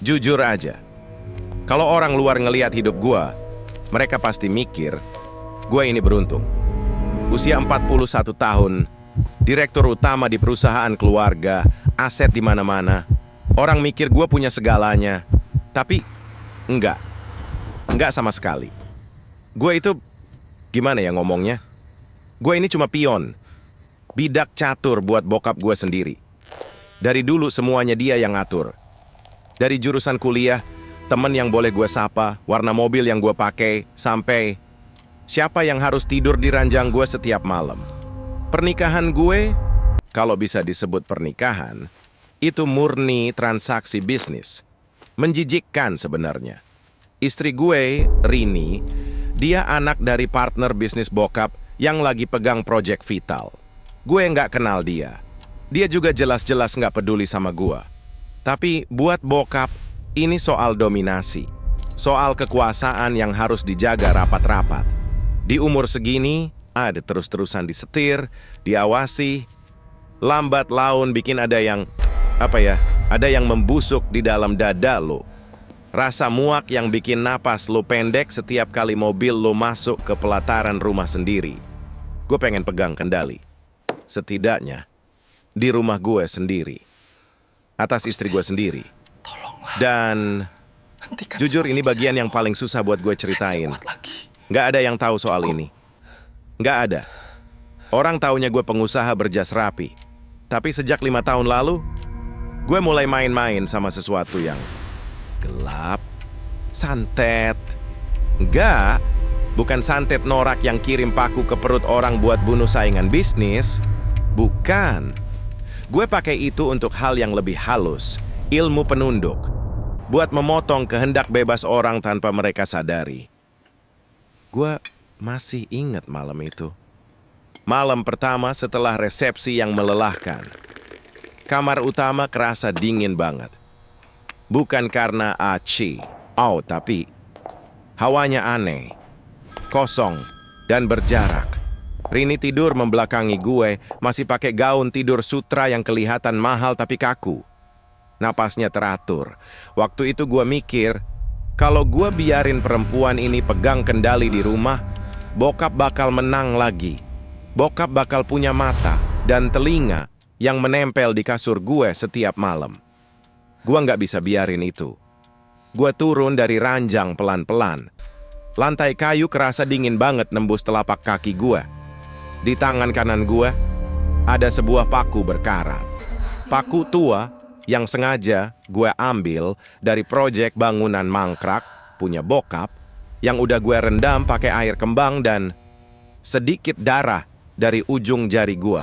Jujur aja, kalau orang luar ngelihat hidup gua, mereka pasti mikir, gua ini beruntung. Usia 41 tahun, direktur utama di perusahaan keluarga, aset di mana-mana. Orang mikir gua punya segalanya, tapi enggak. Enggak sama sekali. Gua itu, gimana ya ngomongnya? Gua ini cuma pion, bidak catur buat bokap gua sendiri. Dari dulu semuanya dia yang ngatur. Dari jurusan kuliah, temen yang boleh gue sapa, warna mobil yang gue pakai, sampai siapa yang harus tidur di ranjang gue setiap malam. Pernikahan gue, kalau bisa disebut pernikahan, itu murni transaksi bisnis. Menjijikkan sebenarnya. Istri gue, Rini, dia anak dari partner bisnis bokap yang lagi pegang proyek vital. Gue nggak kenal dia. Dia juga jelas-jelas nggak peduli sama gue. Tapi buat bokap, ini soal dominasi. Soal kekuasaan yang harus dijaga rapat-rapat. Di umur segini, ada terus-terusan disetir, diawasi. Lambat laun bikin ada yang membusuk di dalam dada lo. Rasa muak yang bikin napas lo pendek setiap kali mobil lo masuk ke pelataran rumah sendiri. Gue pengen pegang kendali. Setidaknya, di rumah gue sendiri. Atas istri gue sendiri. Dan jujur ini bagian yang paling susah buat gue ceritain. Nggak ada yang tahu soal ini. Nggak ada. Orang taunya gue pengusaha berjas rapi. Tapi sejak 5 tahun lalu, gue mulai main-main sama sesuatu yang gelap, santet. Nggak, bukan santet norak yang kirim paku ke perut orang buat bunuh saingan bisnis. Bukan. Gue pakai itu untuk hal yang lebih halus, ilmu penunduk, buat memotong kehendak bebas orang tanpa mereka sadari. Gue masih ingat malam itu. Malam pertama setelah resepsi yang melelahkan. Kamar utama kerasa dingin banget. Bukan karena tapi hawanya aneh, kosong, dan berjarak. Rini tidur membelakangi gue, masih pakai gaun tidur sutra yang kelihatan mahal tapi kaku. Napasnya teratur. Waktu itu gue mikir, kalau gue biarin perempuan ini pegang kendali di rumah, bokap bakal menang lagi. Bokap bakal punya mata dan telinga yang menempel di kasur gue setiap malam. Gue nggak bisa biarin itu. Gue turun dari ranjang pelan-pelan. Lantai kayu kerasa dingin banget nembus telapak kaki gue. Di tangan kanan gue, ada sebuah paku berkarat. Paku tua yang sengaja gue ambil dari proyek bangunan mangkrak punya bokap yang udah gue rendam pakai air kembang dan sedikit darah dari ujung jari gue.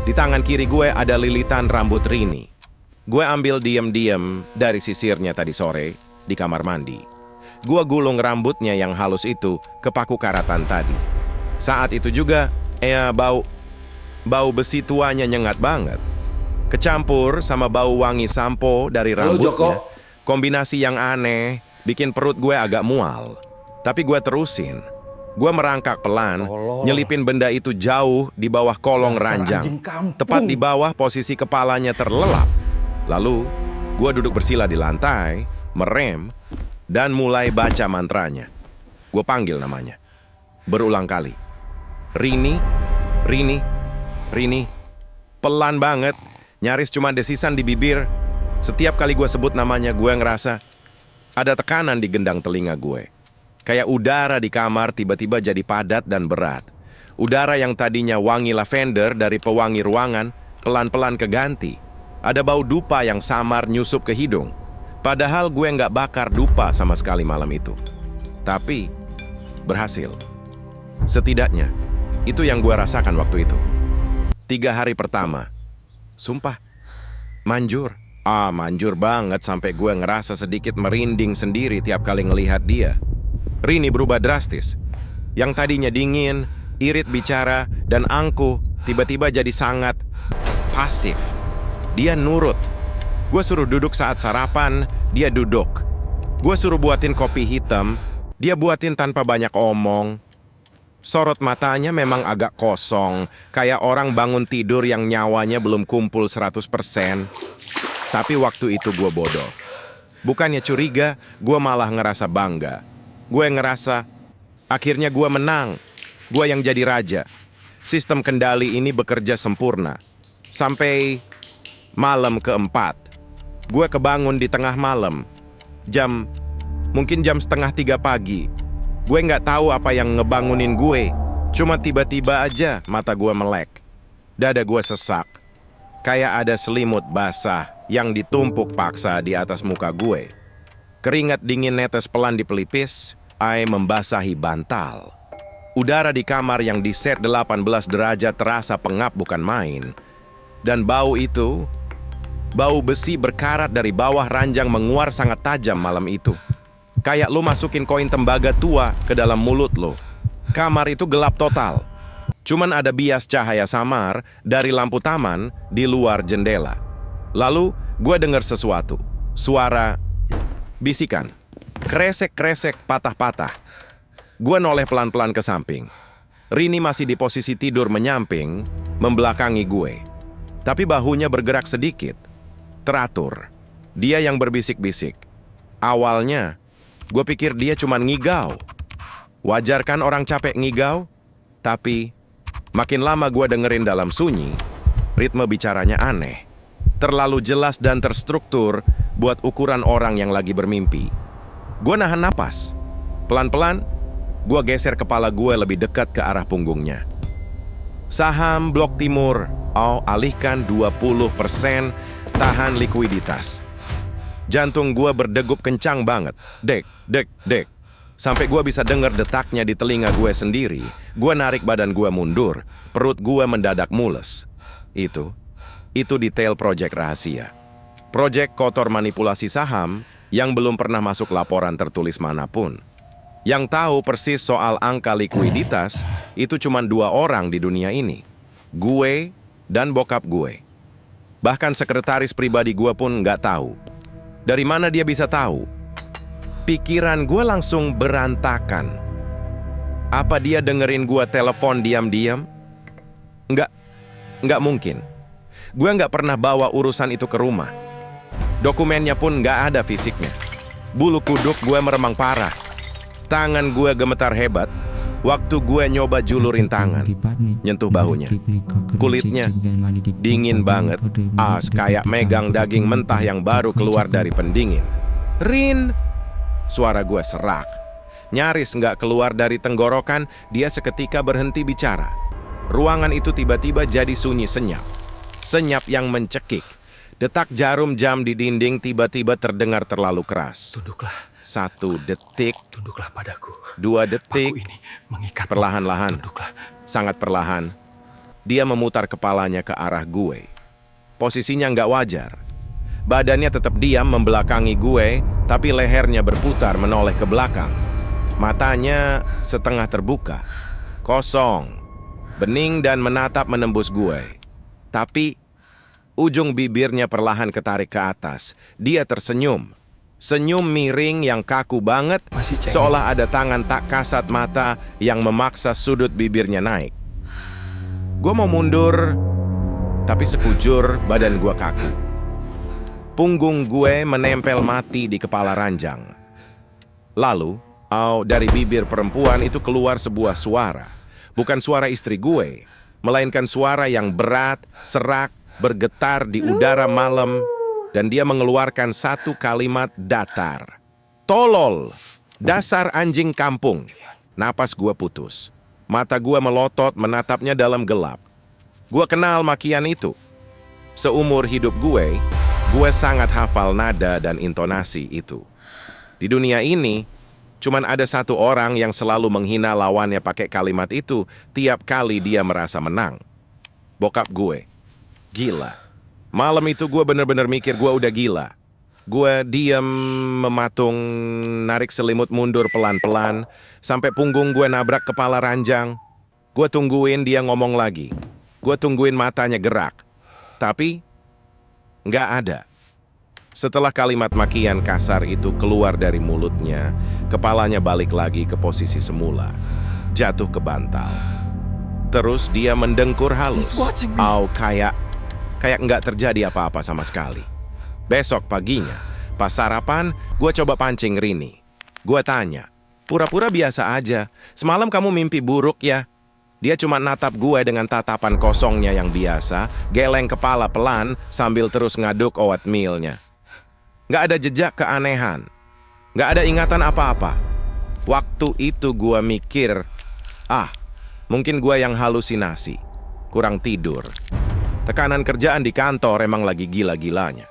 Di tangan kiri gue ada lilitan rambut Rini. Gue ambil diam-diam dari sisirnya tadi sore di kamar mandi. Gue gulung rambutnya yang halus itu ke paku karatan tadi. Saat itu juga, bau besi tuanya nyengat banget. Kecampur sama bau wangi sampo dari rambutnya. Kombinasi yang aneh, bikin perut gue agak mual. Tapi gue terusin. Gue merangkak pelan, nyelipin benda itu jauh di bawah kolong ranjang. Tepat di bawah posisi kepalanya terlelap. Lalu, gue duduk bersila di lantai, merem, dan mulai baca mantranya. Gue panggil namanya. Berulang kali. Rini, Rini, Rini. Pelan banget, nyaris cuma desisan di bibir. Setiap kali gue sebut namanya, gue ngerasa ada tekanan di gendang telinga gue. Kayak udara di kamar tiba-tiba jadi padat dan berat. Udara yang tadinya wangi lavender dari pewangi ruangan, pelan-pelan keganti. Ada bau dupa yang samar nyusup ke hidung. Padahal gue nggak bakar dupa sama sekali malam itu. Tapi, berhasil. Setidaknya, itu yang gue rasakan waktu itu. 3 hari pertama. Sumpah, manjur. Manjur banget sampai gue ngerasa sedikit merinding sendiri tiap kali ngelihat dia. Rini berubah drastis. Yang tadinya dingin, irit bicara, dan angkuh, tiba-tiba jadi sangat pasif. Dia nurut. Gue suruh duduk saat sarapan, dia duduk. Gue suruh buatin kopi hitam, dia buatin tanpa banyak omong. Sorot matanya memang agak kosong, kayak orang bangun tidur yang nyawanya belum kumpul 100%. Tapi waktu itu gue bodoh. Bukannya curiga, gue malah ngerasa bangga. Gue ngerasa, akhirnya gue menang. Gue yang jadi raja. Sistem kendali ini bekerja sempurna. Sampai malam keempat. Gue kebangun di tengah malam. Mungkin jam 2:30 pagi. Gue nggak tahu apa yang ngebangunin gue. Cuma tiba-tiba aja mata gue melek. Dada gue sesak. Kayak ada selimut basah yang ditumpuk paksa di atas muka gue. Keringat dingin netes pelan di pelipis, membasahi bantal. Udara di kamar yang diset 18 derajat terasa pengap bukan main. Dan bau itu, bau besi berkarat dari bawah ranjang menguar sangat tajam malam itu. Kayak lo masukin koin tembaga tua ke dalam mulut lo. Kamar itu gelap total. Cuman ada bias cahaya samar dari lampu taman di luar jendela. Lalu gue dengar sesuatu. Suara bisikan. Kresek-kresek patah-patah. Gue noleh pelan-pelan ke samping. Rini masih di posisi tidur menyamping, membelakangi gue. Tapi bahunya bergerak sedikit. Teratur. Dia yang berbisik-bisik. Awalnya, gue pikir dia cuma ngigau. Wajar kan orang capek ngigau? Tapi, makin lama gue dengerin dalam sunyi, ritme bicaranya aneh. Terlalu jelas dan terstruktur buat ukuran orang yang lagi bermimpi. Gue nahan napas. Pelan-pelan, gue geser kepala gue lebih dekat ke arah punggungnya. Saham Blok Timur, alihkan 20%, tahan likuiditas. Jantung gue berdegup kencang banget. Dek, dek, dek. Sampai gue bisa dengar detaknya di telinga gue sendiri. Gue narik badan gue mundur. Perut gue mendadak mules. Itu detail proyek rahasia. Proyek kotor manipulasi saham yang belum pernah masuk laporan tertulis manapun. Yang tahu persis soal angka likuiditas itu cuma 2 orang di dunia ini. Gue dan bokap gue. Bahkan sekretaris pribadi gue pun nggak tahu. Dari mana dia bisa tahu? Pikiran gue langsung berantakan. Apa dia dengerin gue telepon diam-diam? Nggak mungkin. Gue nggak pernah bawa urusan itu ke rumah. Dokumennya pun nggak ada fisiknya. Bulu kuduk gue meremang parah. Tangan gue gemetar hebat. Waktu gue nyoba julurin tangan, nyentuh bahunya. Kulitnya dingin banget, kayak megang daging mentah yang baru keluar dari pendingin. Rin! Suara gue serak. Nyaris nggak keluar dari tenggorokan, dia seketika berhenti bicara. Ruangan itu tiba-tiba jadi sunyi senyap. Senyap yang mencekik. Detak jarum jam di dinding tiba-tiba terdengar terlalu keras. Tunduklah. 1 detik. Tunduklah padaku. 2 detik. Paku ini mengikat. Perlahan-lahan. Tunduklah. Sangat perlahan. Dia memutar kepalanya ke arah gue. Posisinya nggak wajar. Badannya tetap diam membelakangi gue, tapi lehernya berputar menoleh ke belakang. Matanya setengah terbuka. Kosong. Bening dan menatap menembus gue. Tapi ujung bibirnya perlahan ketarik ke atas. Dia tersenyum. Senyum miring yang kaku banget, seolah ada tangan tak kasat mata yang memaksa sudut bibirnya naik. Gue mau mundur, tapi sekujur badan gue kaku. Punggung gue menempel mati di kepala ranjang. Lalu, dari bibir perempuan itu keluar sebuah suara. Bukan suara istri gue, melainkan suara yang berat, serak, bergetar di udara malam. Dan dia mengeluarkan satu kalimat datar. Tolol! Dasar anjing kampung. Napas gue putus. Mata gue melotot menatapnya dalam gelap. Gue kenal makian itu. Seumur hidup gue sangat hafal nada dan intonasi itu. Di dunia ini, cuman ada satu orang yang selalu menghina lawannya pakai kalimat itu tiap kali dia merasa menang. Bokap gue. Gila. Malam itu gue bener-bener mikir gue udah gila. Gue diam, mematung, narik selimut mundur pelan-pelan, sampai punggung gue nabrak kepala ranjang. Gue tungguin dia ngomong lagi. Gue tungguin matanya gerak. Tapi, nggak ada. Setelah kalimat makian kasar itu keluar dari mulutnya, kepalanya balik lagi ke posisi semula. Jatuh ke bantal. Terus dia mendengkur halus. Kayak nggak terjadi apa-apa sama sekali. Besok paginya, Pas sarapan, gue coba pancing Rini. Gue tanya, pura-pura biasa aja. Semalam kamu mimpi buruk ya? Dia cuma natap gue dengan tatapan kosongnya yang biasa, geleng kepala pelan sambil terus ngaduk oatmeal-nya. Nggak ada jejak keanehan. Nggak ada ingatan apa-apa. Waktu itu gue mikir, mungkin gue yang halusinasi. Kurang tidur. Tekanan kerjaan di kantor emang lagi gila-gilanya.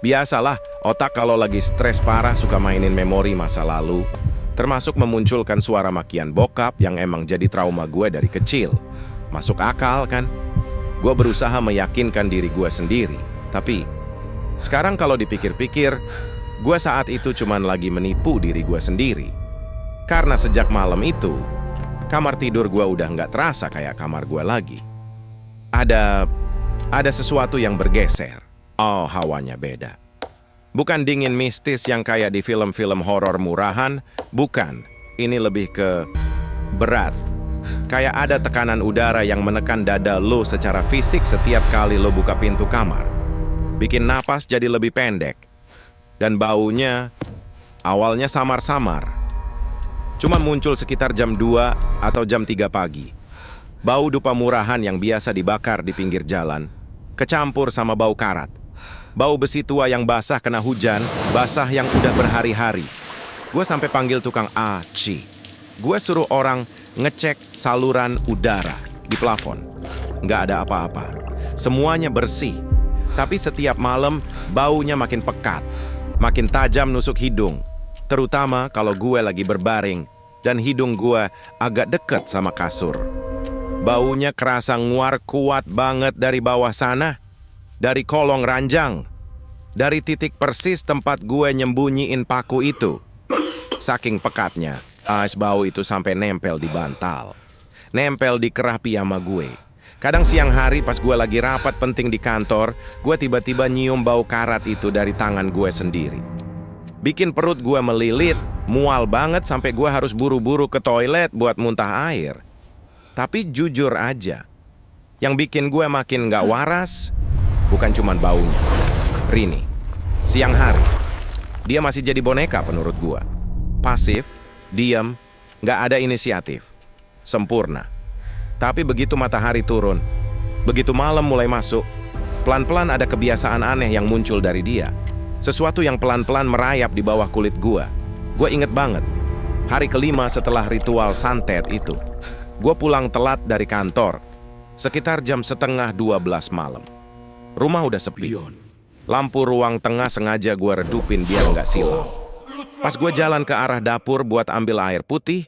Biasalah, otak kalau lagi stres parah suka mainin memori masa lalu, termasuk memunculkan suara makian bokap yang emang jadi trauma gue dari kecil. Masuk akal kan? Gue berusaha meyakinkan diri gue sendiri. Tapi, sekarang kalau dipikir-pikir, gue saat itu cuman lagi menipu diri gue sendiri. Karena sejak malam itu, kamar tidur gue udah nggak terasa kayak kamar gue lagi. Ada sesuatu yang bergeser. Oh, hawanya beda. Bukan dingin mistis yang kayak di film-film horor murahan, bukan. Ini lebih ke berat. Kayak ada tekanan udara yang menekan dada lo secara fisik setiap kali lo buka pintu kamar. Bikin napas jadi lebih pendek. Dan baunya awalnya samar-samar. Cuma muncul sekitar jam 2 atau jam 3 pagi. Bau dupa murahan yang biasa dibakar di pinggir jalan, kecampur sama bau karat. Bau besi tua yang basah kena hujan, basah yang udah berhari-hari. Gue sampai panggil tukang AC. Gue suruh orang ngecek saluran udara di plafon. Nggak ada apa-apa. Semuanya bersih. Tapi setiap malam, baunya makin pekat. Makin tajam nusuk hidung. Terutama kalau gue lagi berbaring dan hidung gue agak deket sama kasur. Baunya kerasa nguar kuat banget dari bawah sana. Dari kolong ranjang. Dari titik persis tempat gue nyembunyiin paku itu. Saking pekatnya, bau itu sampai nempel di bantal. Nempel di kerah piyama gue. Kadang siang hari pas gue lagi rapat penting di kantor, gue tiba-tiba nyium bau karat itu dari tangan gue sendiri. Bikin perut gue melilit, mual banget sampai gue harus buru-buru ke toilet buat muntah air. Tapi jujur aja, yang bikin gue makin gak waras, bukan cuma baunya. Rini, siang hari, dia masih jadi boneka menurut gua. Pasif, diam, nggak ada inisiatif. Sempurna. Tapi begitu matahari turun, begitu malam mulai masuk, pelan-pelan ada kebiasaan aneh yang muncul dari dia. Sesuatu yang pelan-pelan merayap di bawah kulit gua. Gua inget banget, hari kelima setelah ritual santet itu. Gua pulang telat dari kantor, sekitar jam 11:30 malam. Rumah udah sepi. Lampu ruang tengah sengaja gue redupin biar nggak silau. Pas gue jalan ke arah dapur buat ambil air putih,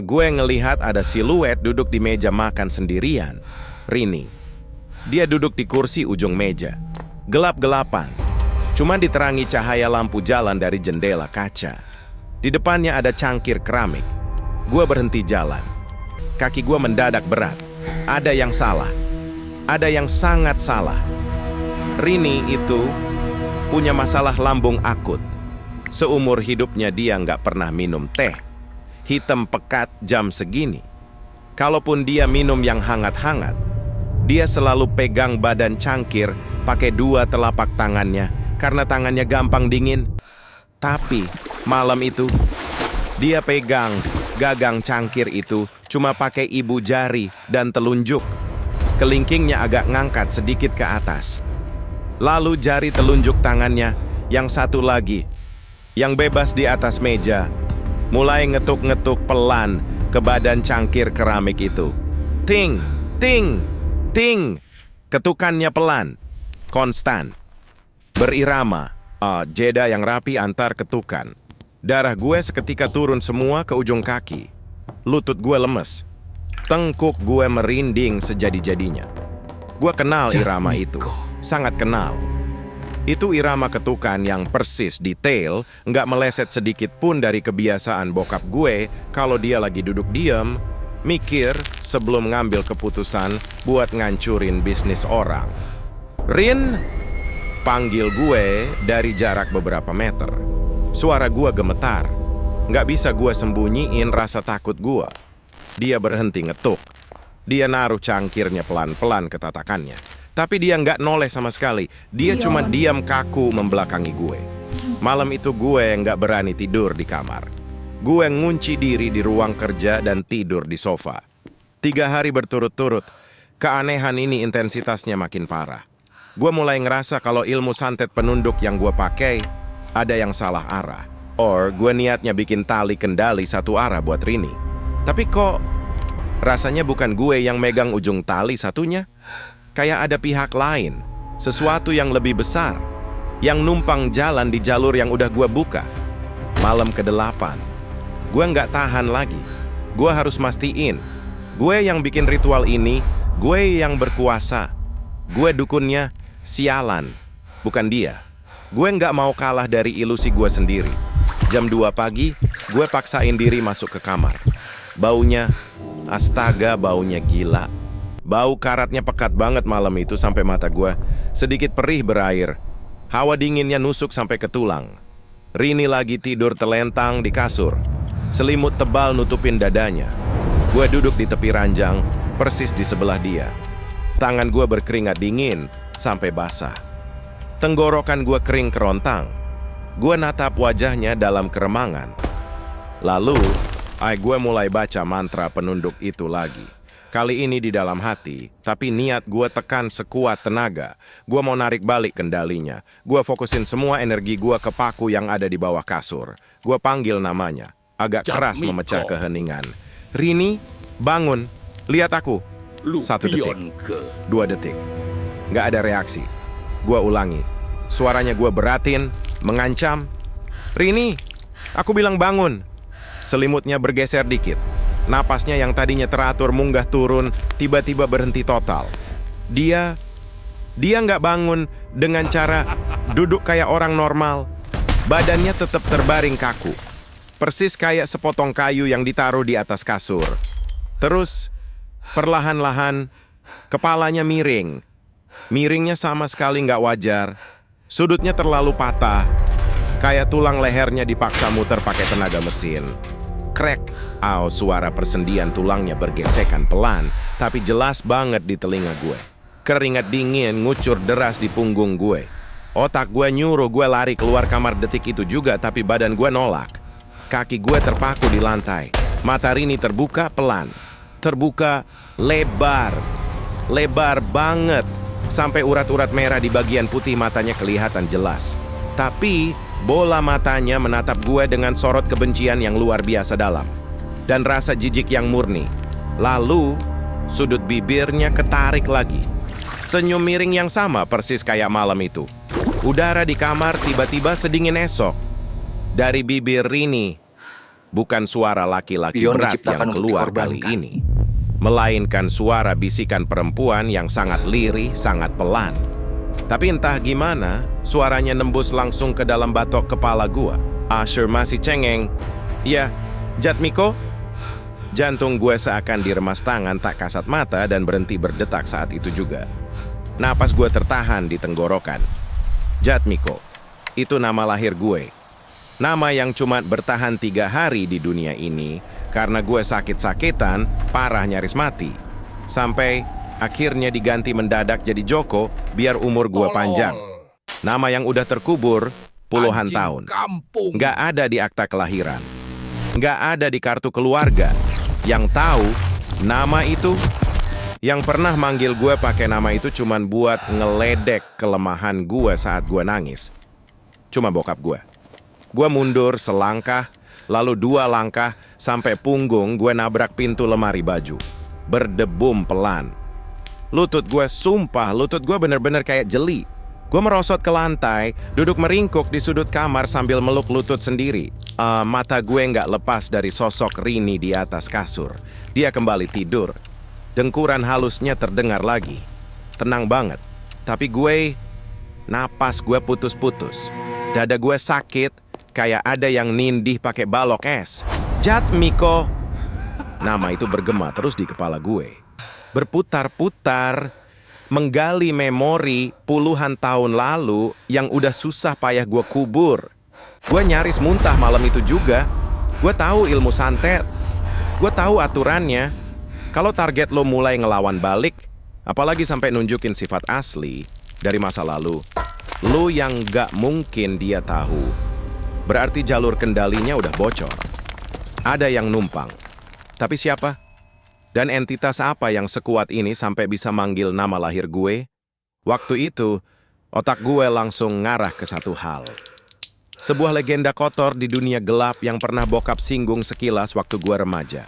gue ngelihat ada siluet duduk di meja makan sendirian. Rini. Dia duduk di kursi ujung meja. Gelap-gelapan. Cuma diterangi cahaya lampu jalan dari jendela kaca. Di depannya ada cangkir keramik. Gue berhenti jalan. Kaki gue mendadak berat. Ada yang salah. Ada yang sangat salah. Rini itu punya masalah lambung akut. Seumur hidupnya dia nggak pernah minum teh. Hitam pekat jam segini. Kalaupun dia minum yang hangat-hangat, dia selalu pegang badan cangkir pakai 2 telapak tangannya karena tangannya gampang dingin. Tapi malam itu, dia pegang gagang cangkir itu cuma pakai ibu jari dan telunjuk. Kelingkingnya agak ngangkat sedikit ke atas. Lalu jari telunjuk tangannya, yang satu lagi, yang bebas di atas meja, mulai ngetuk-ngetuk pelan ke badan cangkir keramik itu. Ting, ting, ting. Ketukannya pelan, konstan, berirama, jeda yang rapi antar ketukan. Darah gue seketika turun semua ke ujung kaki. Lutut gue lemes. Tengkuk gue merinding sejadi-jadinya. Gue kenal irama itu. Sangat kenal. Itu irama ketukan yang persis detail, nggak meleset sedikit pun dari kebiasaan bokap gue kalau dia lagi duduk diam, mikir sebelum ngambil keputusan buat ngancurin bisnis orang. Rin, panggil gue dari jarak beberapa meter. Suara gue gemetar. Nggak bisa gue sembunyiin rasa takut gue. Dia berhenti ngetuk. Dia naruh cangkirnya pelan-pelan ke tatakannya. Tapi dia nggak noleh sama sekali. Dia cuma diam kaku membelakangi gue. Malam itu gue nggak berani tidur di kamar. Gue ngunci diri di ruang kerja dan tidur di sofa. 3 hari berturut-turut, keanehan ini intensitasnya makin parah. Gue mulai ngerasa kalau ilmu santet penunduk yang gue pakai ada yang salah arah. Gue niatnya bikin tali kendali satu arah buat Rini. Tapi kok rasanya bukan gue yang megang ujung tali satunya. Kayak ada pihak lain, sesuatu yang lebih besar, yang numpang jalan di jalur yang udah gue buka. Malam ke-8, gue nggak tahan lagi. Gue harus mastiin, gue yang bikin ritual ini, gue yang berkuasa. Gue dukunnya, sialan, bukan dia. Gue nggak mau kalah dari ilusi gue sendiri. Jam 2 pagi, gue paksain diri masuk ke kamar. Baunya, astaga baunya gila. Bau karatnya pekat banget malam itu sampai mata gue sedikit perih berair. Hawa dinginnya nusuk sampai ke tulang. Rini lagi tidur telentang di kasur. Selimut tebal nutupin dadanya. Gue duduk di tepi ranjang, persis di sebelah dia. Tangan gue berkeringat dingin sampai basah. Tenggorokan gue kering kerontang. Gue natap wajahnya dalam keremangan. Lalu, gue mulai baca mantra penunduk itu lagi. Kali ini di dalam hati, tapi niat gue tekan sekuat tenaga. Gue mau narik balik kendalinya. Gue fokusin semua energi gue ke paku yang ada di bawah kasur. Gue panggil namanya, agak keras memecah keheningan. Rini, bangun, lihat aku. 1 detik, 2 detik, nggak ada reaksi. Gue ulangi, suaranya gue beratin, mengancam. Rini, aku bilang bangun. Selimutnya bergeser dikit. Napasnya yang tadinya teratur munggah turun, tiba-tiba berhenti total. Dia nggak bangun dengan cara duduk kayak orang normal. Badannya tetap terbaring kaku. Persis kayak sepotong kayu yang ditaruh di atas kasur. Terus, perlahan-lahan, kepalanya miring. Miringnya sama sekali nggak wajar. Sudutnya terlalu patah. Kayak tulang lehernya dipaksa muter pakai tenaga mesin. Krek, suara persendian tulangnya bergesekan pelan, tapi jelas banget di telinga gue. Keringat dingin ngucur deras di punggung gue. Otak gue nyuruh gue lari keluar kamar detik itu juga, tapi badan gue nolak. Kaki gue terpaku di lantai. Mata Rini terbuka pelan. Terbuka lebar. Lebar banget. Sampai urat-urat merah di bagian putih matanya kelihatan jelas. Tapi bola matanya menatap gue dengan sorot kebencian yang luar biasa dalam. Dan rasa jijik yang murni. Lalu, sudut bibirnya ketarik lagi. Senyum miring yang sama persis kayak malam itu. Udara di kamar tiba-tiba sedingin esok. Dari bibir Rini, bukan suara laki-laki berat yang keluar kali ini. Melainkan suara bisikan perempuan yang sangat lirih, sangat pelan. Tapi entah gimana, suaranya nembus langsung ke dalam batok kepala gua. Asher masih cengeng. Ya, Jatmiko? Jantung gue seakan diremas tangan tak kasat mata dan berhenti berdetak saat itu juga. Napas gue tertahan di tenggorokan. Jatmiko, itu nama lahir gue. Nama yang cuma bertahan 3 hari di dunia ini karena gue sakit-sakitan, parah nyaris mati. Sampai akhirnya diganti mendadak jadi Joko biar umur gue panjang. Nama yang udah terkubur puluhan tahun. Nggak ada di akta kelahiran. Nggak ada di kartu keluarga. Yang tahu nama itu, yang pernah manggil gue pakai nama itu cuman buat ngeledek kelemahan gue saat gue nangis. Cuma bokap gue. Gue mundur selangkah, lalu 2 langkah, sampai punggung gue nabrak pintu lemari baju. Berdebum pelan. Lutut gue bener-bener kayak jeli. Gue merosot ke lantai, duduk meringkuk di sudut kamar sambil meluk lutut sendiri. Mata gue nggak lepas dari sosok Rini di atas kasur. Dia kembali tidur. Dengkuran halusnya terdengar lagi. Tenang banget. Tapi napas gue putus-putus. Dada gue sakit, kayak ada yang nindih pakai balok es. Jatmiko. Nama itu bergema terus di kepala gue. Berputar-putar, menggali memori puluhan tahun lalu yang udah susah payah gue kubur. Gue nyaris muntah malam itu juga. Gue tahu ilmu santet. Gue tahu aturannya. Kalau target lo mulai ngelawan balik, apalagi sampai nunjukin sifat asli dari masa lalu, lo yang gak mungkin dia tahu Berarti jalur kendalinya udah bocor. Ada yang numpang. Tapi siapa? Dan entitas apa yang sekuat ini sampai bisa manggil nama lahir gue? Waktu itu, otak gue langsung ngarah ke satu hal. Sebuah legenda kotor di dunia gelap yang pernah bokap singgung sekilas waktu gue remaja.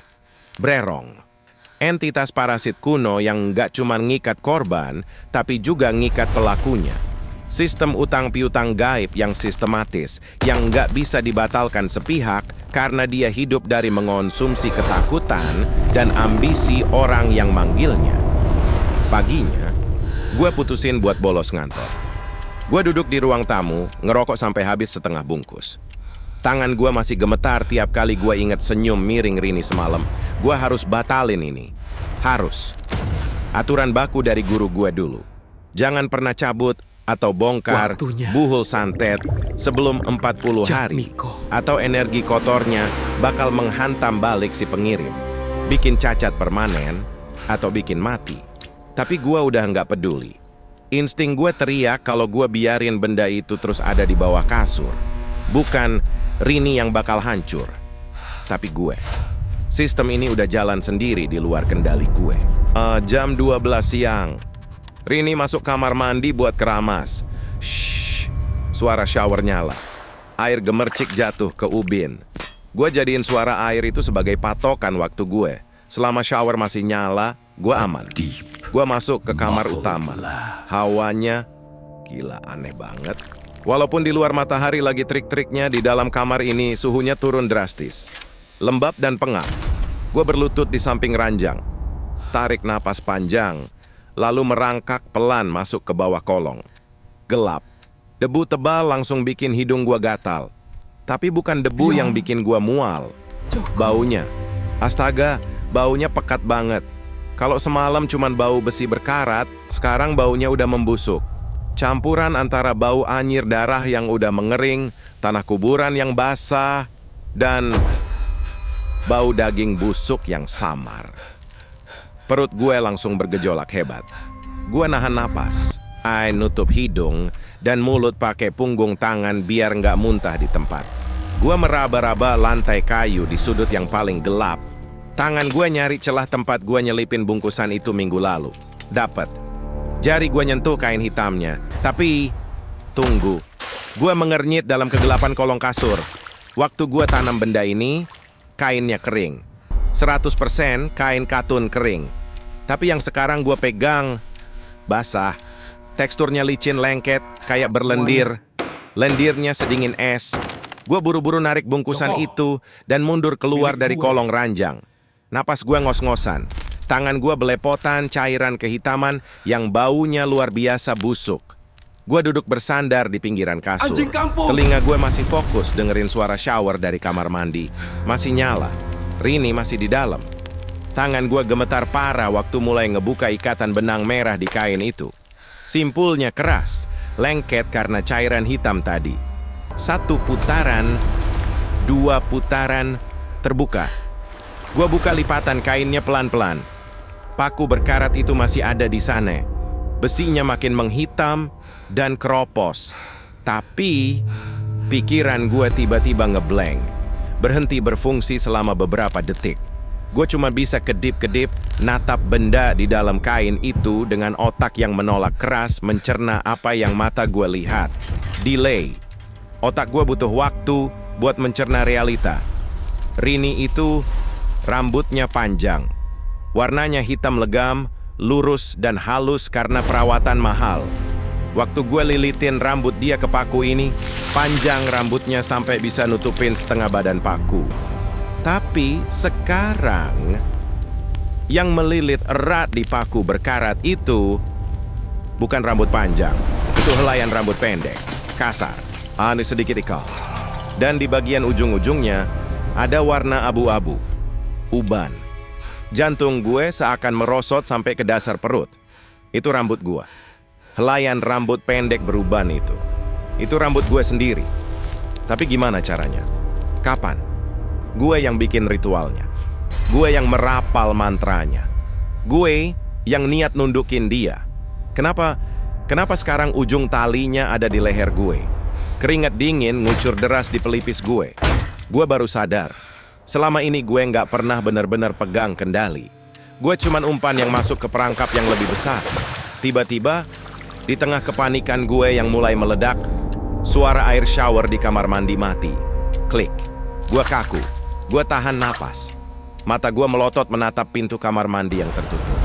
Brerong. Entitas parasit kuno yang nggak cuma ngikat korban, tapi juga ngikat pelakunya. Sistem utang piutang gaib yang sistematis, yang nggak bisa dibatalkan sepihak karena dia hidup dari mengonsumsi ketakutan dan ambisi orang yang manggilnya. Paginya, gue putusin buat bolos ngantor. Gue duduk di ruang tamu, ngerokok sampai habis setengah bungkus. Tangan gue masih gemetar tiap kali gue inget senyum miring Rini semalam. Gue harus batalin ini. Harus. Aturan baku dari guru gue dulu. Jangan pernah cabut atau bongkar buhul santet sebelum 40 hari. Atau energi kotornya bakal menghantam balik si pengirim. Bikin cacat permanen atau bikin mati. Tapi gue udah nggak peduli. Insting gue teriak kalau gue biarin benda itu terus ada di bawah kasur. Bukan Rini yang bakal hancur, tapi gue. Sistem ini udah jalan sendiri di luar kendali gue. Jam 12 siang. Rini masuk kamar mandi buat keramas. Shh, suara shower nyala. Air gemercik jatuh ke ubin. Gue jadiin suara air itu sebagai patokan waktu gue. Selama shower masih nyala, gue aman. Gue masuk ke kamar utama. Hawanya gila aneh banget. Walaupun di luar matahari lagi trik-triknya, di dalam kamar ini suhunya turun drastis. Lembab dan pengap. Gue berlutut di samping ranjang. Tarik napas panjang. Lalu merangkak pelan masuk ke bawah kolong. Gelap. Debu tebal langsung bikin hidung gua gatal. Tapi bukan debu yang bikin gua mual. Baunya. Astaga, baunya pekat banget. Kalau semalam cuman bau besi berkarat, sekarang baunya udah membusuk. Campuran antara bau anyir darah yang udah mengering, tanah kuburan yang basah, dan bau daging busuk yang samar. Perut gue langsung bergejolak hebat. Gue nahan napas. Nutup hidung dan mulut pakai punggung tangan biar nggak muntah di tempat. Gue meraba-raba lantai kayu di sudut yang paling gelap. Tangan gue nyari celah tempat gue nyelipin bungkusan itu minggu lalu. Dapet. Jari gue nyentuh kain hitamnya. Tapi, tunggu. Gue mengernyit dalam kegelapan kolong kasur. Waktu gue tanam benda ini, kainnya kering. 100% kain katun kering. Tapi yang sekarang gue pegang basah. Teksturnya licin lengket, kayak berlendir. Lendirnya sedingin es. Gue buru-buru narik bungkusan itu dan mundur keluar dari kolong ranjang. Napas gue ngos-ngosan. Tangan gue belepotan cairan kehitaman yang baunya luar biasa busuk. Gue duduk bersandar di pinggiran kasur. Telinga gue masih fokus dengerin suara shower dari kamar mandi. Masih nyala. Rini masih di dalam. Tangan gue gemetar parah waktu mulai ngebuka ikatan benang merah di kain itu. Simpulnya keras, lengket karena cairan hitam tadi. 1 putaran, 2 putaran, terbuka. Gue buka lipatan kainnya pelan-pelan. Paku berkarat itu masih ada di sana. Besinya makin menghitam dan keropos. Tapi, pikiran gue tiba-tiba ngeblank. Berhenti berfungsi selama beberapa detik. Gue cuma bisa kedip-kedip natap benda di dalam kain itu dengan otak yang menolak keras mencerna apa yang mata gue lihat. Delay. Otak gue butuh waktu buat mencerna realita. Rini itu rambutnya panjang. Warnanya hitam legam, lurus dan halus karena perawatan mahal. Waktu gue lilitin rambut dia ke paku ini, panjang rambutnya sampai bisa nutupin setengah badan paku. Tapi sekarang, yang melilit erat di paku berkarat itu bukan rambut panjang. Itu helaian rambut pendek, kasar, sedikit ikal. Dan di bagian ujung-ujungnya ada warna abu-abu, uban. Jantung gue seakan merosot sampai ke dasar perut. Itu rambut gue. Helaian rambut pendek beruban itu. Itu rambut gue sendiri. Tapi gimana caranya? Kapan? Gue yang bikin ritualnya. Gue yang merapal mantranya. Gue yang niat nundukin dia. Kenapa sekarang ujung talinya ada di leher gue? Keringat dingin ngucur deras di pelipis gue. Gue baru sadar, selama ini gue nggak pernah benar-benar pegang kendali. Gue cuman umpan yang masuk ke perangkap yang lebih besar. Tiba-tiba, di tengah kepanikan gue yang mulai meledak, suara air shower di kamar mandi mati. Klik. Gue kaku. Gue tahan napas. Mata gue melotot menatap pintu kamar mandi yang tertutup.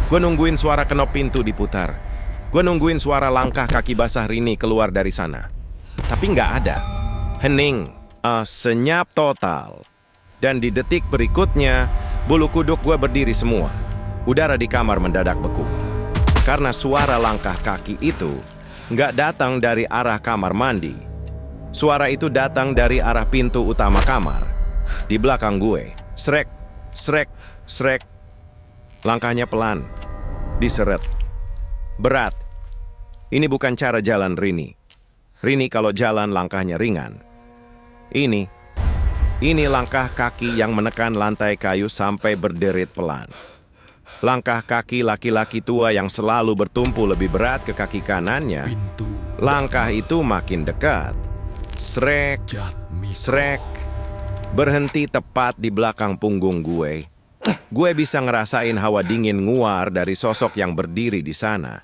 Gue nungguin suara kenop pintu diputar. Gue nungguin suara langkah kaki basah Rini keluar dari sana. Tapi nggak ada. Hening. Senyap total. Dan di detik berikutnya, bulu kuduk gue berdiri semua. Udara di kamar mendadak beku. Karena suara langkah kaki itu nggak datang dari arah kamar mandi. Suara itu datang dari arah pintu utama kamar. Di belakang gue. Srek, srek, srek. Langkahnya pelan. Diseret. Berat. Ini bukan cara jalan Rini. Rini kalau jalan langkahnya ringan. Ini langkah kaki yang menekan lantai kayu sampai berderit pelan. Langkah kaki laki-laki tua yang selalu bertumpu lebih berat ke kaki kanannya. Langkah itu makin dekat. Srek, srek. Berhenti tepat di belakang punggung gue. Gue bisa ngerasain hawa dingin nguar dari sosok yang berdiri di sana.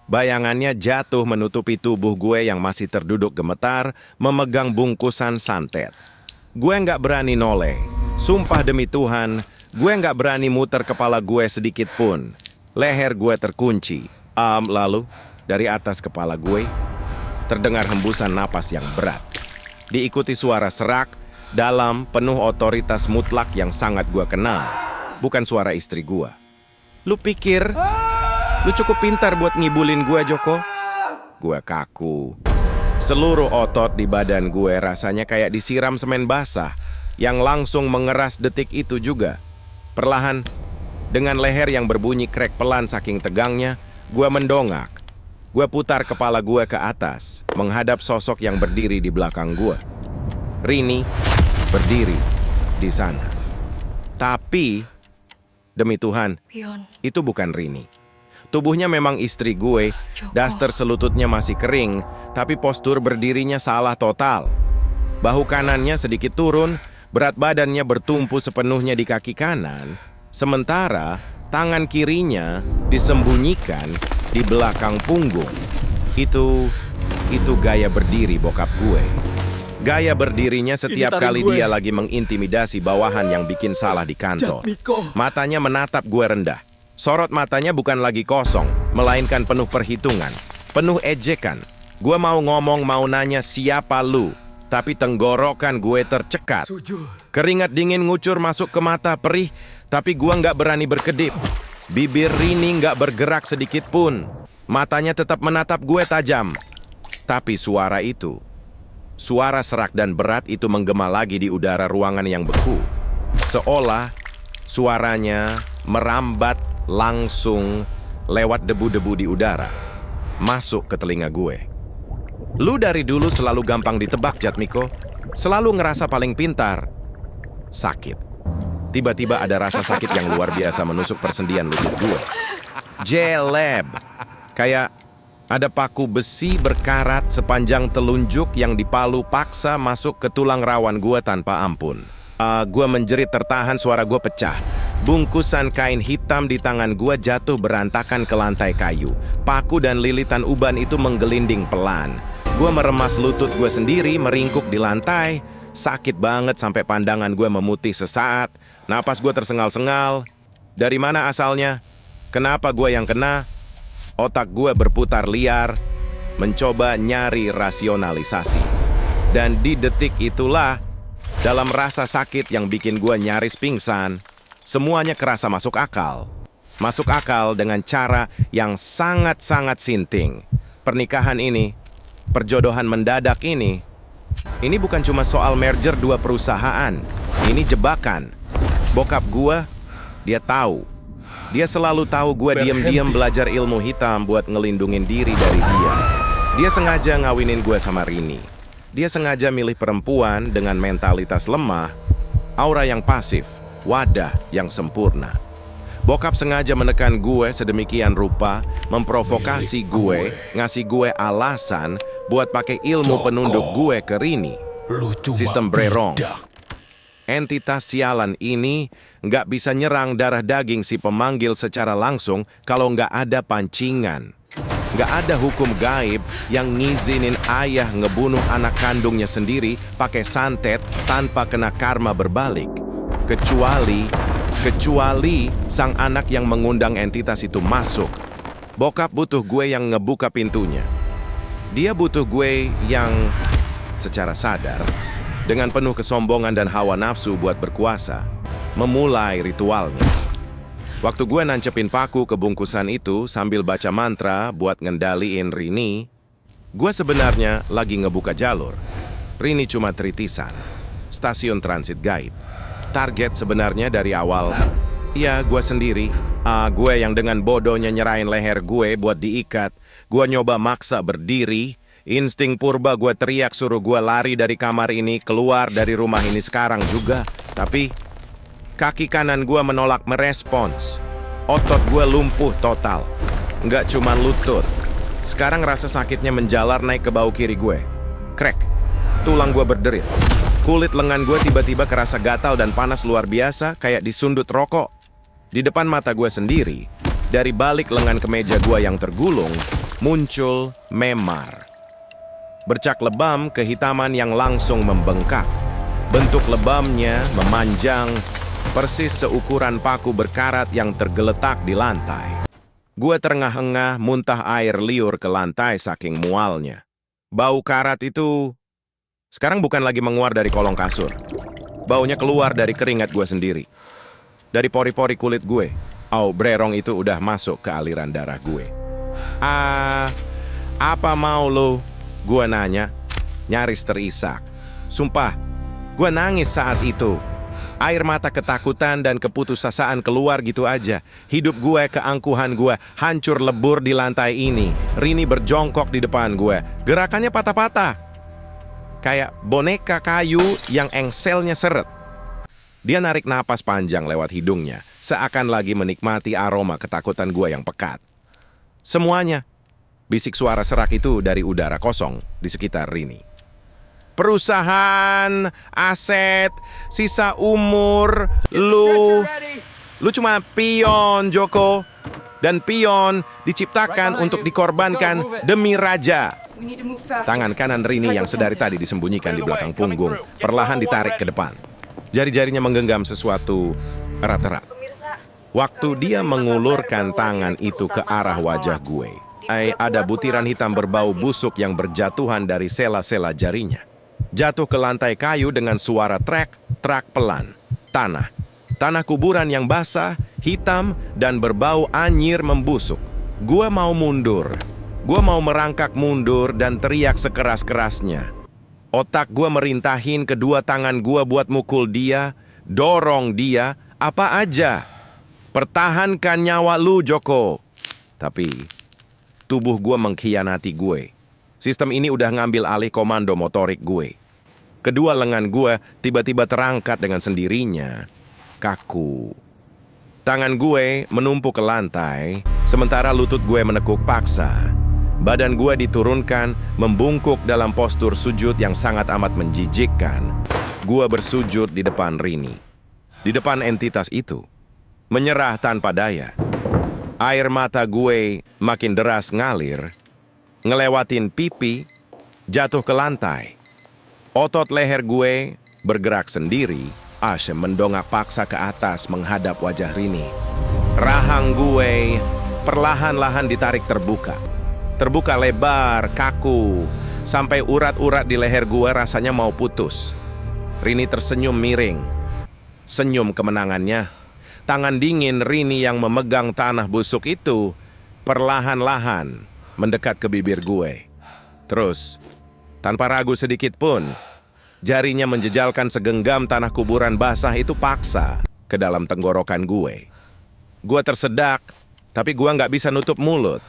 Bayangannya jatuh menutupi tubuh gue yang masih terduduk gemetar, memegang bungkusan santet. Gue nggak berani noleh. Sumpah demi Tuhan, gue nggak berani muter kepala gue sedikit pun. Leher gue terkunci. Lalu, dari atas kepala gue, terdengar hembusan napas yang berat. Diikuti suara serak, dalam, penuh otoritas mutlak yang sangat gue kenal. Bukan suara istri gue. Lu pikir lu cukup pintar buat ngibulin gue, Joko? Gue kaku. Seluruh otot di badan gue rasanya kayak disiram semen basah yang langsung mengeras detik itu juga. Perlahan, dengan leher yang berbunyi krek pelan saking tegangnya, gue mendongak. Gue putar kepala gue ke atas, menghadap sosok yang berdiri di belakang gue. Rini berdiri di sana. Tapi, demi Tuhan, itu bukan Rini. Tubuhnya memang istri gue, daster selututnya masih kering, tapi postur berdirinya salah total. Bahu kanannya sedikit turun, berat badannya bertumpu sepenuhnya di kaki kanan, sementara tangan kirinya disembunyikan di belakang punggung. Itu gaya berdiri bokap gue. Gaya berdirinya setiap kali dia lagi mengintimidasi bawahan yang bikin salah di kantor. Matanya menatap gue rendah. Sorot matanya bukan lagi kosong, melainkan penuh perhitungan, penuh ejekan. Gue mau ngomong, mau nanya siapa lu, tapi tenggorokan gue tercekat. Keringat dingin ngucur masuk ke mata perih, tapi gue nggak berani berkedip. Bibir Rini nggak bergerak sedikit pun. Matanya tetap menatap gue tajam. Tapi suara itu, suara serak dan berat itu menggema lagi di udara ruangan yang beku. Seolah suaranya merambat langsung lewat debu-debu di udara, masuk ke telinga gue. Lu dari dulu selalu gampang ditebak, Jatmiko. Selalu ngerasa paling pintar. Sakit. Tiba-tiba ada rasa sakit yang luar biasa menusuk persendian lutut gue. Jeleb. Kayak ada paku besi berkarat sepanjang telunjuk yang dipalu paksa masuk ke tulang rawan gue tanpa ampun. Gue menjerit tertahan, suara gue pecah. Bungkusan kain hitam di tangan gue jatuh berantakan ke lantai kayu. Paku dan lilitan uban itu menggelinding pelan. Gue meremas lutut gue sendiri, meringkuk di lantai. Sakit banget sampai pandangan gue memutih sesaat. Napas gue tersengal-sengal. Dari mana asalnya? Kenapa gue yang kena? Otak gue berputar liar, mencoba nyari rasionalisasi. Dan di detik itulah, dalam rasa sakit yang bikin gue nyaris pingsan, semuanya kerasa masuk akal. Masuk akal dengan cara yang sangat-sangat sinting. Pernikahan ini, perjodohan mendadak ini bukan cuma soal merger dua perusahaan. Ini jebakan. Bokap gua, dia tahu. Dia selalu tahu gua diam-diam belajar ilmu hitam buat ngelindungin diri dari dia. Dia sengaja ngawinin gua sama Rini. Dia sengaja milih perempuan dengan mentalitas lemah, aura yang pasif, wadah yang sempurna. Bokap sengaja menekan gue sedemikian rupa, memprovokasi gue, ngasih gue alasan buat pakai ilmu penunduk gue ke Rini. Sistem Brerong. Entitas sialan ini nggak bisa nyerang darah daging si pemanggil secara langsung kalau nggak ada pancingan. Nggak ada hukum gaib yang ngizinin ayah ngebunuh anak kandungnya sendiri pakai santet tanpa kena karma berbalik. Kecuali sang anak yang mengundang entitas itu masuk. Bokap butuh gue yang ngebuka pintunya. Dia butuh gue yang secara sadar, dengan penuh kesombongan dan hawa nafsu buat berkuasa, memulai ritualnya. Waktu gue nancepin paku ke bungkusan itu sambil baca mantra buat ngendaliin Rini, gue sebenarnya lagi ngebuka jalur. Rini cuma tritisan, stasiun transit gaib. Target sebenarnya dari awal, ya gue sendiri. Gue yang dengan bodohnya nyerahin leher gue buat diikat. Gue nyoba maksa berdiri. Insting purba gue teriak suruh gue lari dari kamar ini, keluar dari rumah ini sekarang juga. Tapi kaki kanan gue menolak merespons. Otot gue lumpuh total. Nggak cuma lutut. Sekarang rasa sakitnya menjalar naik ke bahu kiri gue. Krek. Tulang gue berderit. Kulit lengan gue tiba-tiba kerasa gatal dan panas luar biasa kayak disundut rokok. Di depan mata gue sendiri, dari balik lengan kemeja gue yang tergulung, muncul memar. Bercak lebam kehitaman yang langsung membengkak. Bentuk lebamnya memanjang, persis seukuran paku berkarat yang tergeletak di lantai. Gue terengah-engah muntah air liur ke lantai saking mualnya. Bau karat itu sekarang bukan lagi menguar dari kolong kasur. Baunya keluar dari keringat gue sendiri. Dari pori-pori kulit gue. Brerong itu udah masuk ke aliran darah gue. Apa mau lo? Gue nanya, nyaris terisak. Sumpah, gue nangis saat itu. Air mata ketakutan dan keputusasaan keluar gitu aja. Hidup gue, keangkuhan gue, hancur lebur di lantai ini. Rini berjongkok di depan gue. Gerakannya patah-patah. Kayak boneka kayu yang engselnya seret. Dia narik napas panjang lewat hidungnya, seakan lagi menikmati aroma ketakutan gue yang pekat. Semuanya, bisik suara serak itu dari udara kosong di sekitar Rini. Perusahaan, aset, sisa umur, lu cuma pion, Joko. Dan pion diciptakan untuk dikorbankan demi raja. Tangan kanan Rini yang sedari tadi disembunyikan di belakang punggung perlahan ditarik ke depan. Jari-jarinya menggenggam sesuatu erat-erat. Waktu dia mengulurkan tangan itu ke arah wajah gue, ada butiran hitam berbau busuk yang berjatuhan dari sela-sela jarinya. Jatuh ke lantai kayu dengan suara trak pelan. Tanah kuburan yang basah, hitam, dan berbau anyir membusuk. Gua mau mundur. Gua mau merangkak mundur dan teriak sekeras-kerasnya. Otak gua merintahin kedua tangan gua buat mukul dia, dorong dia, apa aja. Pertahankan nyawa lu, Joko. Tapi tubuh gua mengkhianati gue. Sistem ini udah ngambil alih komando motorik gue. Kedua lengan gue tiba-tiba terangkat dengan sendirinya. Kaku. Tangan gue menumpuk ke lantai, sementara lutut gue menekuk paksa. Badan gue diturunkan, membungkuk dalam postur sujud yang sangat amat menjijikkan. Gue bersujud di depan Rini. Di depan entitas itu. Menyerah tanpa daya. Air mata gue makin deras ngalir, ngelewatin pipi, jatuh ke lantai. Otot leher gue bergerak sendiri. Ashem mendongak paksa ke atas menghadap wajah Rini. Rahang gue perlahan-lahan ditarik terbuka. Terbuka lebar, kaku, sampai urat-urat di leher gue rasanya mau putus. Rini tersenyum miring. Senyum kemenangannya. Tangan dingin Rini yang memegang tanah busuk itu perlahan-lahan mendekat ke bibir gue. Terus, tanpa ragu sedikit pun, jarinya menjejalkan segenggam tanah kuburan basah itu paksa ke dalam tenggorokan gue. Gue tersedak, tapi gue nggak bisa nutup mulut.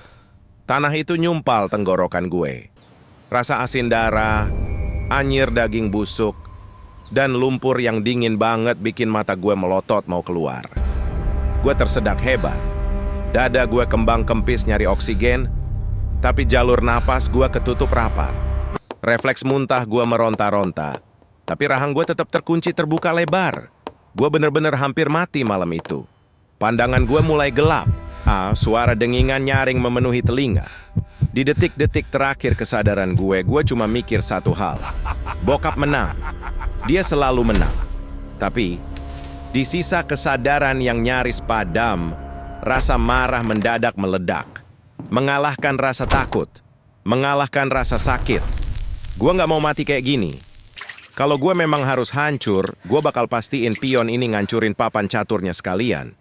Tanah itu nyumpal tenggorokan gue. Rasa asin darah, anyir daging busuk, dan lumpur yang dingin banget bikin mata gue melotot mau keluar. Gue tersedak hebat. Dada gue kembang kempis nyari oksigen, tapi jalur napas gue ketutup rapat. Refleks muntah gue meronta-ronta, tapi rahang gue tetap terkunci terbuka lebar. Gue bener-bener hampir mati malam itu. Pandangan gue mulai gelap. Suara dengingan nyaring memenuhi telinga. Di detik-detik terakhir kesadaran gue cuma mikir satu hal. Bokap menang. Dia selalu menang. Tapi, di sisa kesadaran yang nyaris padam, rasa marah mendadak meledak. Mengalahkan rasa takut. Mengalahkan rasa sakit. Gue nggak mau mati kayak gini. Kalau gue memang harus hancur, gue bakal pastiin pion ini ngancurin papan caturnya sekalian.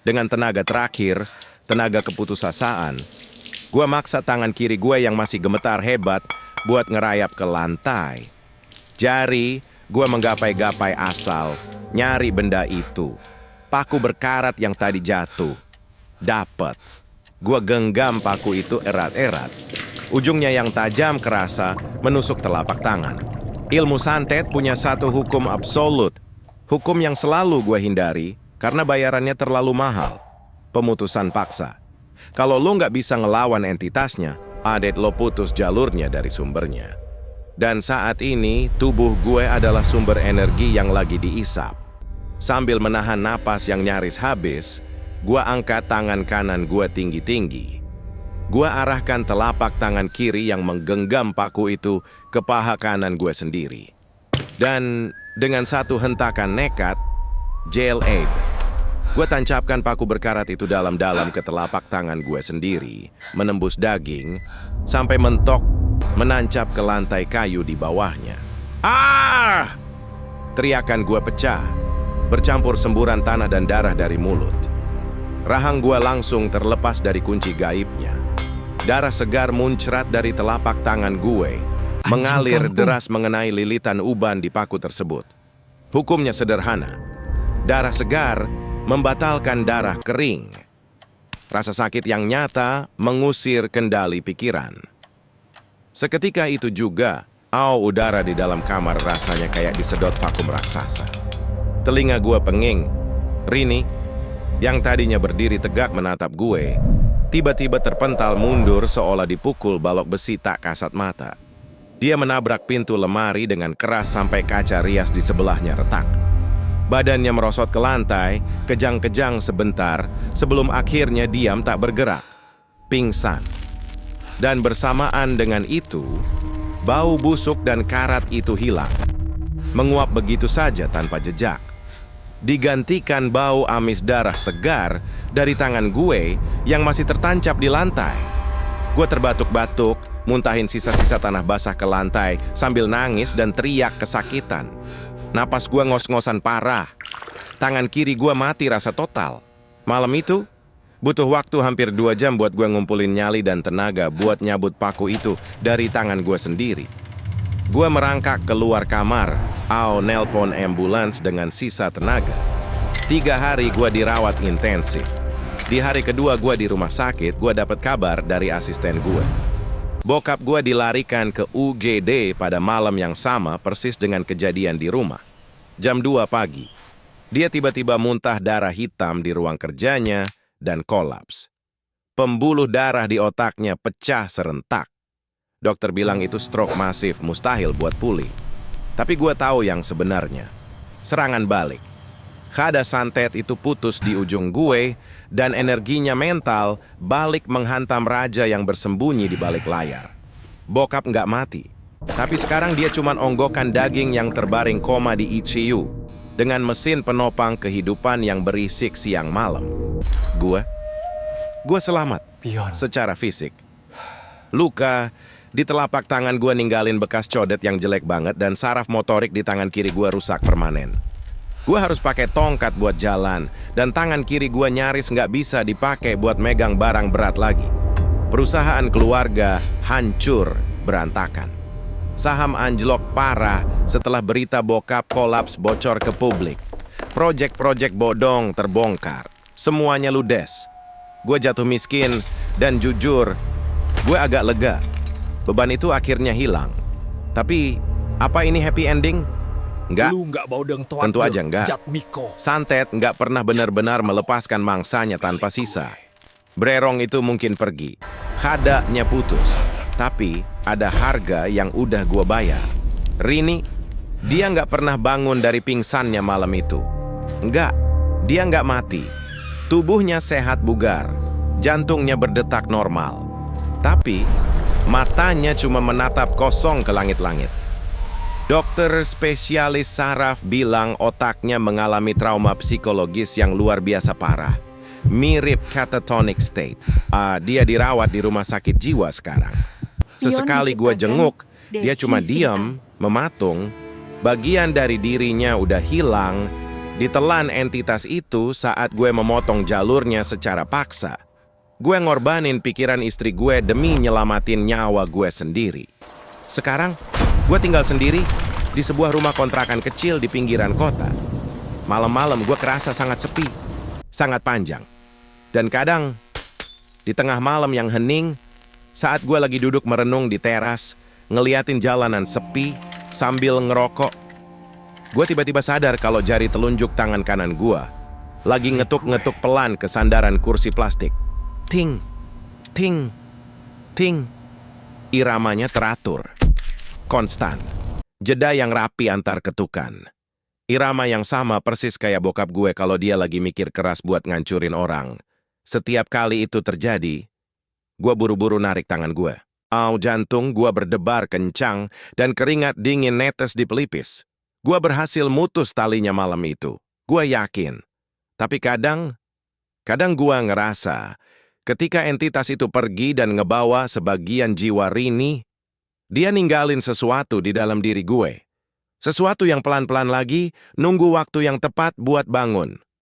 Dengan tenaga terakhir, tenaga keputusasaan, gue maksa tangan kiri gue yang masih gemetar hebat buat ngerayap ke lantai. Jari, gue menggapai-gapai asal, nyari benda itu. Paku berkarat yang tadi jatuh. Dapet. Gue genggam paku itu erat-erat. Ujungnya yang tajam kerasa menusuk telapak tangan. Ilmu santet punya satu hukum absolut. Hukum yang selalu gue hindari karena bayarannya terlalu mahal. Pemutusan paksa. Kalau lo nggak bisa ngelawan entitasnya, adet lo putus jalurnya dari sumbernya. Dan saat ini, tubuh gue adalah sumber energi yang lagi diisap. Sambil menahan napas yang nyaris habis, gue angkat tangan kanan gue tinggi-tinggi. Gue arahkan telapak tangan kiri yang menggenggam paku itu ke paha kanan gue sendiri. Dan dengan satu hentakan nekat, Jail Aid. Gue tancapkan paku berkarat itu dalam-dalam ke telapak tangan gue sendiri, menembus daging, sampai mentok, menancap ke lantai kayu di bawahnya. Ah! Teriakan gue pecah, bercampur semburan tanah dan darah dari mulut. Rahang gue langsung terlepas dari kunci gaibnya. Darah segar muncrat dari telapak tangan gue, mengalir deras mengenai lilitan uban di paku tersebut. Hukumnya sederhana. Darah segar membatalkan darah kering. Rasa sakit yang nyata mengusir kendali pikiran. Seketika itu juga, udara di dalam kamar rasanya kayak disedot vakum raksasa. Telinga gue penging. Rini, yang tadinya berdiri tegak menatap gue, tiba-tiba terpental mundur seolah dipukul balok besi tak kasat mata. Dia menabrak pintu lemari dengan keras sampai kaca rias di sebelahnya retak. Badannya merosot ke lantai, kejang-kejang sebentar, sebelum akhirnya diam tak bergerak. Pingsan. Dan bersamaan dengan itu, bau busuk dan karat itu hilang. Menguap begitu saja tanpa jejak. Digantikan bau amis darah segar dari tangan gue yang masih tertancap di lantai. Gue terbatuk-batuk, muntahin sisa-sisa tanah basah ke lantai sambil nangis dan teriak kesakitan. Napas gue ngos-ngosan parah. Tangan kiri gue mati rasa total. Malam itu, butuh waktu hampir 2 jam buat gue ngumpulin nyali dan tenaga buat nyabut paku itu dari tangan gue sendiri. Gue merangkak keluar kamar, nelpon ambulans dengan sisa tenaga. 3 hari gue dirawat intensif. Di hari kedua gue di rumah sakit, gue dapat kabar dari asisten gue. Bokap gue dilarikan ke UGD pada malam yang sama persis dengan kejadian di rumah. Jam 2 pagi. Dia tiba-tiba muntah darah hitam di ruang kerjanya dan kolaps. Pembuluh darah di otaknya pecah serentak. Dokter bilang itu stroke masif, mustahil buat pulih. Tapi gue tahu yang sebenarnya. Serangan balik. Kada santet itu putus di ujung gue, dan energinya mental balik menghantam raja yang bersembunyi di balik layar. Bokap nggak mati, tapi sekarang dia cuma onggokan daging yang terbaring koma di ICU, dengan mesin penopang kehidupan yang berisik siang malam. Gue selamat, secara fisik. Luka di telapak tangan gue ninggalin bekas codet yang jelek banget, dan saraf motorik di tangan kiri gue rusak permanen. Gue harus pakai tongkat buat jalan, dan tangan kiri gue nyaris nggak bisa dipakai buat megang barang berat lagi. Perusahaan keluarga hancur berantakan. Saham anjlok parah setelah berita bokap kolaps bocor ke publik. Projek-projek bodong terbongkar. Semuanya ludes. Gue jatuh miskin, dan jujur, gue agak lega. Beban itu akhirnya hilang. Tapi, apa ini happy ending? Enggak, Lu nggak baudeng toat tentu lu, aja enggak. Jat Miko. Santet nggak pernah benar-benar melepaskan mangsanya tanpa sisa. Brerong itu mungkin pergi, hadanya putus, tapi ada harga yang udah gua bayar. Rini, dia nggak pernah bangun dari pingsannya malam itu. Enggak, dia nggak mati. Tubuhnya sehat bugar, jantungnya berdetak normal. Tapi, matanya cuma menatap kosong ke langit-langit. Dokter spesialis saraf bilang otaknya mengalami trauma psikologis yang luar biasa parah. Mirip catatonic state. Dia dirawat di rumah sakit jiwa sekarang. Sesekali gue jenguk, dia cuma diam, mematung. Bagian dari dirinya udah hilang, ditelan entitas itu saat gue memotong jalurnya secara paksa. Gue ngorbanin pikiran istri gue demi nyelamatin nyawa gue sendiri. Sekarang, gue tinggal sendiri di sebuah rumah kontrakan kecil di pinggiran kota. Malam-malam gue kerasa sangat sepi, sangat panjang. Dan kadang, di tengah malam yang hening, saat gue lagi duduk merenung di teras, ngeliatin jalanan sepi sambil ngerokok, gue tiba-tiba sadar kalau jari telunjuk tangan kanan gue lagi ngetuk-ngetuk pelan ke sandaran kursi plastik. Ting, ting, ting. Iramanya teratur, konstan. Jeda yang rapi antar ketukan. Irama yang sama persis kayak bokap gue kalau dia lagi mikir keras buat ngancurin orang. Setiap kali itu terjadi, gue buru-buru narik tangan gue. Jantung gue berdebar kencang dan keringat dingin netes di pelipis. Gue berhasil mutus talinya malam itu. Gue yakin. Tapi kadang gue ngerasa ketika entitas itu pergi dan ngebawa sebagian jiwa Rini, dia ninggalin sesuatu di dalam diri gue. Sesuatu yang pelan-pelan lagi nunggu waktu yang tepat buat bangun.